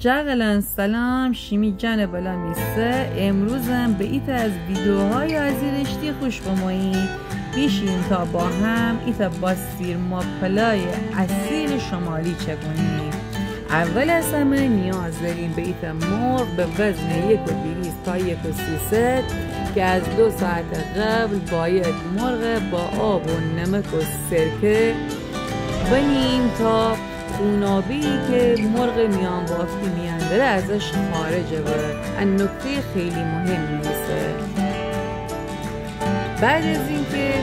جغلن سلام شیمی جن بلا میسته. امروزم به ایت از ویدیوهای از رشتی خوش بمایید. بیشیم تا با هم ایت با سیرما پلای اصیل شمالی چگونیم. اول از همه نیاز داریم به ایت مرغ به وزن 1.200 تا 1.300 که از 2 ساعت قبل باید مرغ با آب و نمک و سرکه بنیم تا خونابی که مرغ میان بافتی میاندره ازش خارجه و نکته خیلی مهم نیسته. بعد از اینکه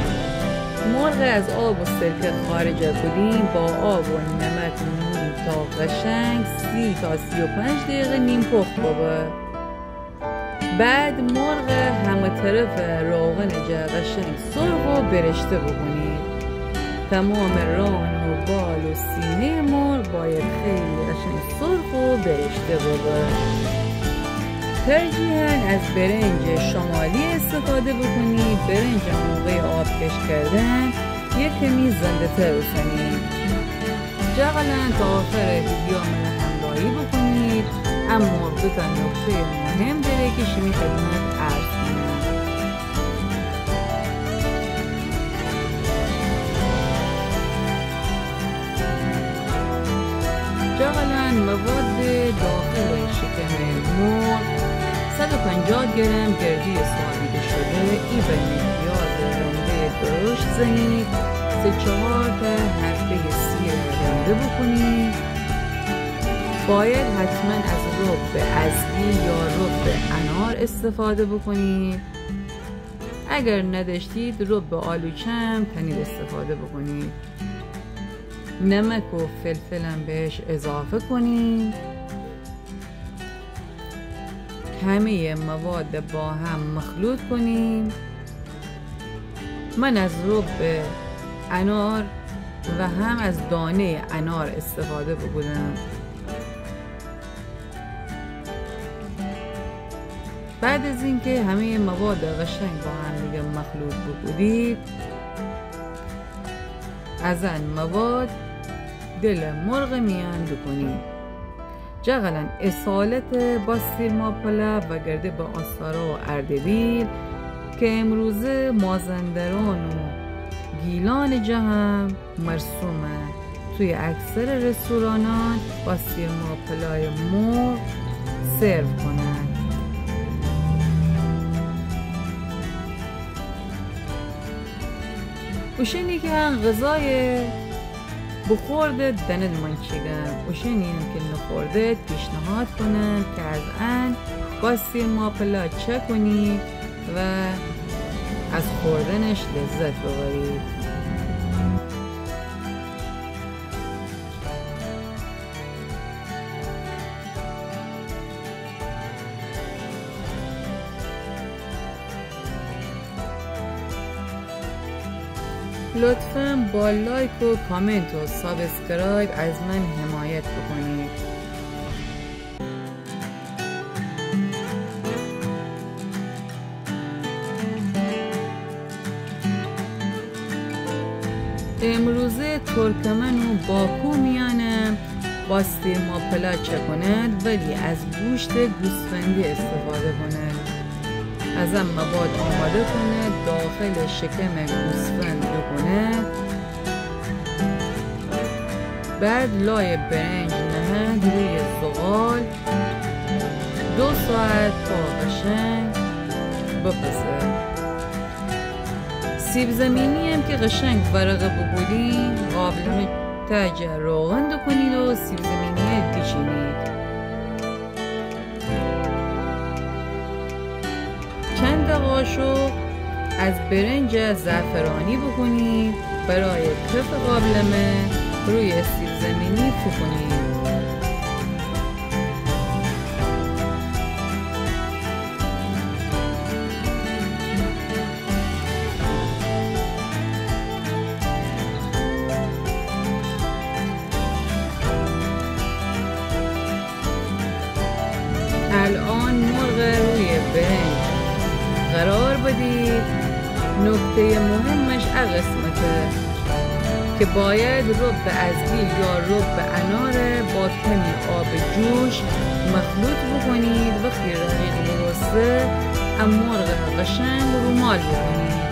مرغ از آب و سرکه خارجه کنیم با آب و نمک نیم تا قشنگ 30 تا 35 دقیقه نیم پخت بابه. بعد مرغ همه طرف روغن قشنگ سرخ و برشته بکنید. تمام ران و بال و سینه مرغ باید خیلی قشنگ سرخ و برشته بابه. ترجیحاً از برنج شمالی استفاده بکنید. برنج موقع آب کش کردن یک کمی زنده تر بکنید. جغلن تا آخر ویدیو من همراهی بکنید. اما دو تا نکته مهم داره که شیمی خدمت عرض کنم. جغلن مواد داخل شکم مرغ 150 گرم گردی سالیده شده. ای به پیاز رنده درشت زنید. 3-4 تا حبه سیر رنده بکنید. باید حتما از رب ازگی یا رب انار استفاده بکنید. اگر نداشتید رب آلوچم پنیر استفاده بکنید. نمک و فلفلم بهش اضافه کنید. همه مواد با هم مخلوط کنیم. من از رب انار و هم از دانه انار استفاده بکنم. بعد از اینکه همه مواد قشنگ با هم دیگه مخلوط بکنید، از این مواد دل مرغ میان بکنید. جغلن اصالت با سیرما پلا و گرده با آستارا و اردبیل که امروزه مازندران و گیلان جهان مرسومه. توی اکثر رستورانات با سیرما پلای مرغ سرو کنن. وشنی که غذای بخورده دند منچیگم. وشنی که نخورده پیشنهاد کنم که از ان با سیرما پلا چه کنید و از خوردنش لذت ببرید. لطفاً با لایک و کامنت و سابسکرایب از من حمایت بکنید. امروزه ترکمن و باکو میانم با سیرما پلا چه کند ولی از گوشت گوسفندی استفاده کند. از این مواد آماده کنه داخل شکم گوسفند بکنه. بعد لای برنج نهند روی زغال 2 ساعت تا قشنگ بپزه. سیب زمینی هم که قشنگ ورقه بگولین قابلمه تاج روغن کنید و سیب زمینی پیچینید. چند قاشق از برنج زعفرانی بکنید. برای کف قابلمه روی سیب زمینی کنید. الان مرغ روی برنج قرار بدید. نکته مهمش قسمته که باید رب ازگیل یا رب انار با کمی آب جوش مخلوط بکنید و خیره دقیقی درسته ام مرغ قشنگ رومال بکنید.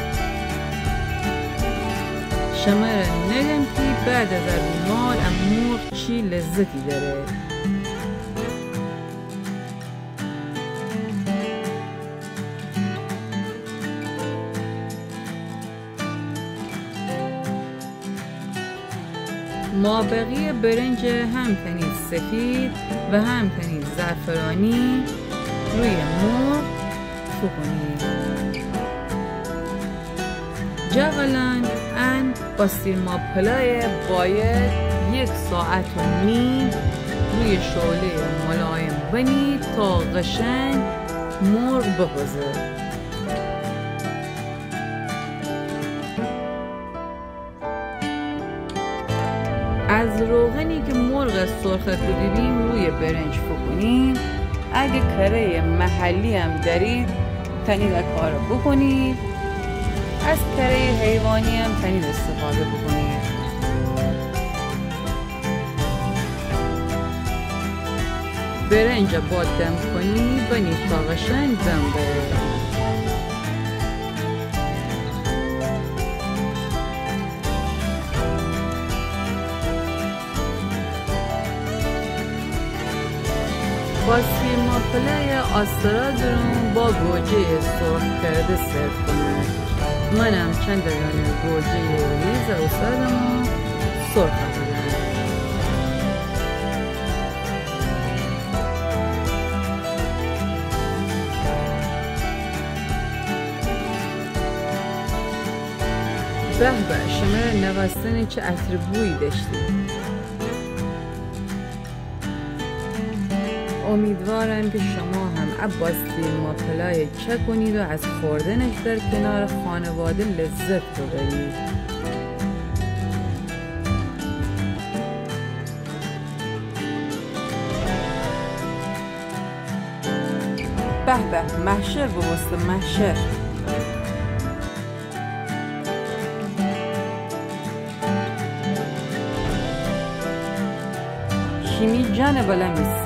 شما نگم که بعد از رومال ام مرغ چی لذتی داره. مابقی برنج هم کنید سفید و هم کنید زعفرانی روی مرغ فو کنید. جغلان ان باستیرما پلای باید 1.5 ساعت روی شعله ملایم بنید تا قشنگ مرغ بپزه. از روغنی که مرغ سرخ رو دیدیم روی برنج فو کنید. اگه کره محلی هم دارید تنید کار بکنید. از کره حیوانی هم تنید استفاده بکنید. برنج با دم کنید بنید تا قشنگ دم بره. باستیرما پلای آسترالدرون با گوجه سرخ کرده سرو کنید. منم چند دانه گوجه ریز استادمو سرخ کنم. به به شما نوستن چه عطر بویی داشتید. امیدوارم که شما هم باستیرما پلای چک کنید و از خوردنش در کنار خانواده لذت ببرید. به به محشر بوست محشر. شیمی جان بالا میست.